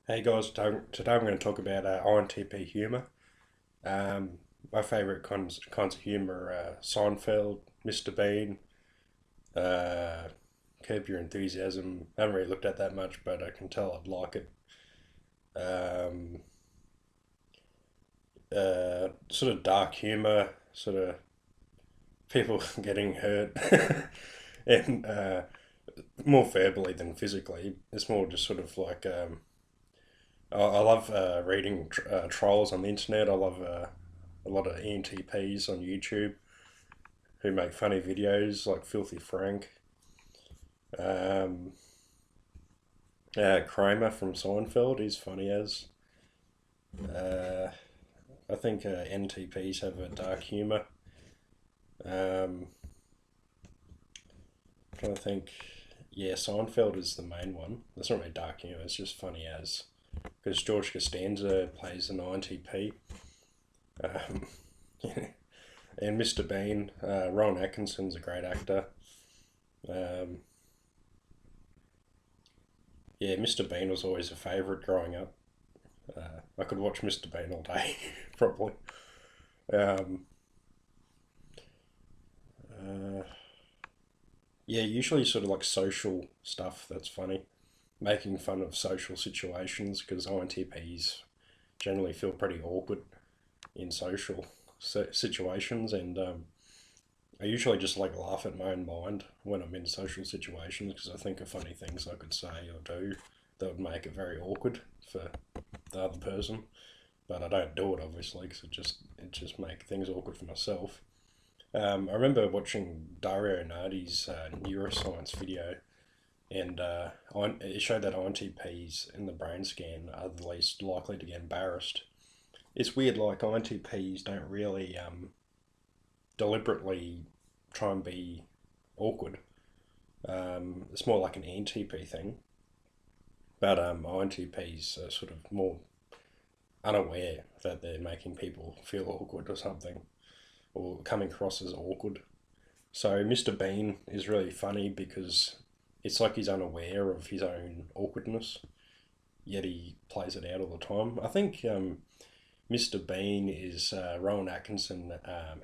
Hey guys, today I'm going to talk about INTP humour. My favourite kinds of humour are Seinfeld, Mr. Bean, uh, Curb Your Enthusiasm. I haven't really looked at that much, but I can tell I'd like it. Um, Sort of dark humour, sort of people getting hurt, and more verbally than physically. It's more just sort of like I love reading trolls on the internet. I love a lot of ENTPs on YouTube who make funny videos like Filthy Frank. Um, Kramer from Seinfeld is funny as. Uh, I think NTPs have a dark humour. Um, Trying to think. Yeah, Seinfeld is the main one. That's not really dark humour, it's just funny as. Because George Costanza plays an INTP. Um, and Mr. Bean, Rowan Atkinson's a great actor. Um, yeah, Mr. Bean was always a favourite growing up. I could watch Mr. Bean all day, probably. Um, uh, yeah, usually sort of like social stuff that's funny. Making fun of social situations because INTPs generally feel pretty awkward in social situations, and I usually just like laugh at my own mind when I'm in social situations because I think of funny things I could say or do that would make it very awkward for the other person. But I don't do it obviously because it just make things awkward for myself. I remember watching Dario Nardi's neuroscience video, and it showed that INTPs in the brain scan are the least likely to get embarrassed. It's weird, like INTPs don't really deliberately try and be awkward. It's more like an ENTP thing, but INTPs are sort of more unaware that they're making people feel awkward or something, or coming across as awkward. So Mr. Bean is really funny because it's like he's unaware of his own awkwardness, yet he plays it out all the time. I think Mr. Bean is Rowan Atkinson,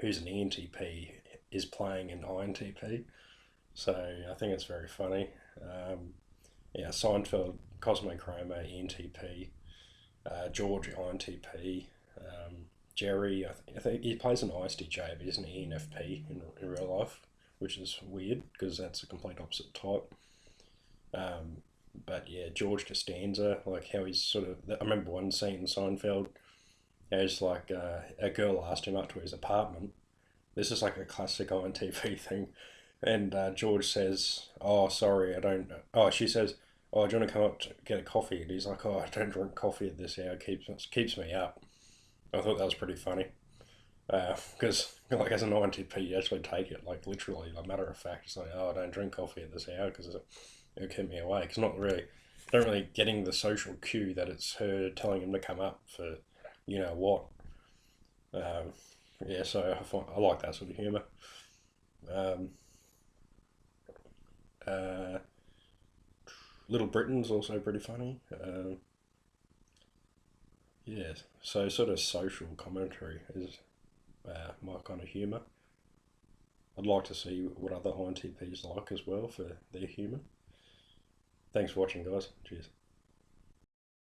who's an ENTP, is playing an INTP. So I think it's very funny. Um, yeah, Seinfeld, Cosmo Kramer, ENTP, George, INTP, Jerry, I think he plays an ISTJ, but he's an ENFP in real life, which is weird because that's a complete opposite type. Um, but yeah, George Costanza, like how he's sort of. I remember one scene in Seinfeld. It's like a girl asked him up to his apartment. This is like a classic INTP thing. And George says, "Oh, sorry, I don't." Oh, she says, "Oh, do you want to come up to get a coffee?" And he's like, "Oh, I don't drink coffee at this hour. It keeps me up." I thought that was pretty funny because, like, as an INTP, you actually take it like literally, like matter of fact. It's like, "Oh, I don't drink coffee at this hour because it'll keep me awake." It's not really, don't really getting the social cue that it's her telling him to come up for, you know what. Um, yeah, so I like that sort of humour. Um, uh, Little Britain's also pretty funny. Yeah, so sort of social commentary is my kind of humour. I'd like to see what other INTPs like as well for their humour. Thanks for watching, guys. Cheers.